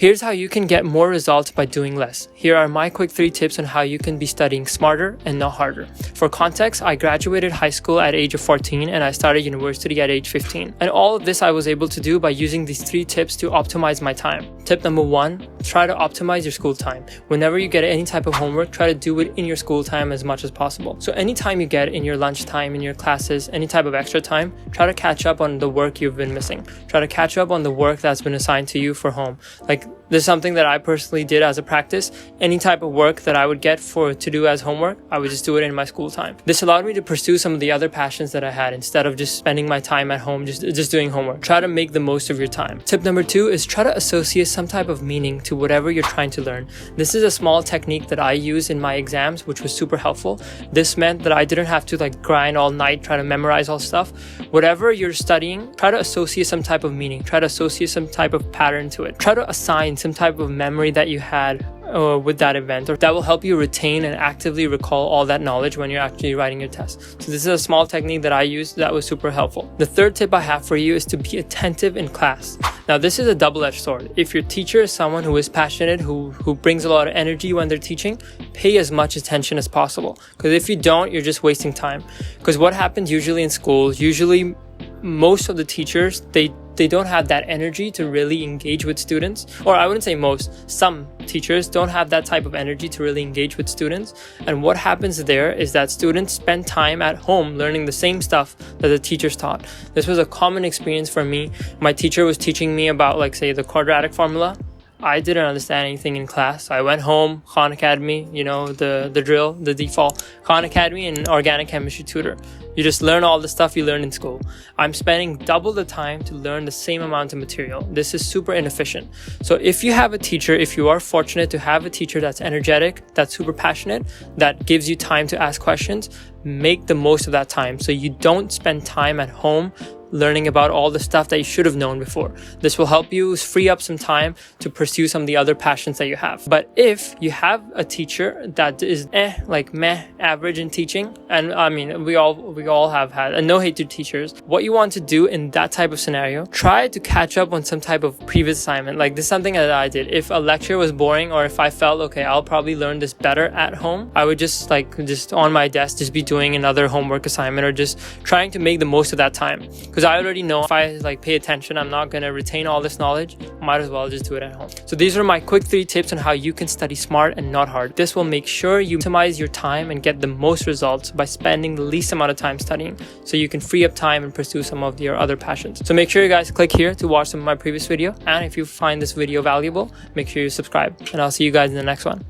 Here's how you can get more results by doing less. Here are my quick 3 tips on how you can be studying smarter and not harder. For context, I graduated high school at age of 14 and I started university at age 15. And all of this I was able to do by using these 3 tips to optimize my time. Tip number 1, try to optimize your school time. Whenever you get any type of homework, try to do it in your school time as much as possible. So any time you get in your lunch time, in your classes, any type of extra time, try to catch up on the work you've been missing. Try to catch up on the work that's been assigned to you for home. Like, this is something that I personally did as a practice. Any type of work that I would get to do as homework, I would just do it in my school time. This allowed me to pursue some of the other passions that I had instead of just spending my time at home just doing homework. Try to make the most of your time. Tip number 2 is try to associate some type of meaning to whatever you're trying to learn. This is a small technique that I use in my exams, which was super helpful. This meant that I didn't have to grind all night trying to memorize all stuff. Whatever you're studying, try to associate some type of meaning. Try to associate some type of pattern to it. Try to assign some type of memory that you had with that event, or that will help you retain and actively recall all that knowledge when you're actually writing your test. So this is a small technique that I used that was super helpful. The third tip I have for you is to be attentive in class. Now this is a double-edged sword. If your teacher is someone who is passionate, who brings a lot of energy when they're teaching, pay as much attention as possible. Because if you don't, you're just wasting time. Because what happens usually in schools, most of the teachers, they don't have that energy to really engage with students. Or I wouldn't say most, some teachers don't have that type of energy to really engage with students. And what happens there is that students spend time at home learning the same stuff that the teachers taught. This was a common experience for me. My teacher was teaching me about, say, the quadratic formula. I didn't understand anything in class. I went home, Khan Academy, the drill, the default, Khan Academy and organic chemistry tutor. You just learn all the stuff you learn in school. I'm spending double the time to learn the same amount of material. This is super inefficient. So if you have a teacher, if you are fortunate to have a teacher that's energetic, that's super passionate, that gives you time to ask questions, make the most of that time so you don't spend time at home learning about all the stuff that you should have known before. This will help you free up some time to pursue some of the other passions that you have. But if you have a teacher that is average in teaching, and I mean we all have had, and no hate to teachers, what you want to do in that type of scenario, try to catch up on some type of previous assignment. Like, this is something that I did. If a lecture was boring, or if I felt okay, I'll probably learn this better at home, I would just on my desk just be doing another homework assignment, or just trying to make the most of that time. Because I already know if I pay attention, I'm not going to retain all this knowledge. Might as well just do it at home. So these are my quick 3 tips on how you can study smart and not hard. This will make sure you optimize your time and get the most results by spending the least amount of time studying, so you can free up time and pursue some of your other passions. So make sure you guys click here to watch some of my previous video. And if you find this video valuable, make sure you subscribe. And I'll see you guys in the next one.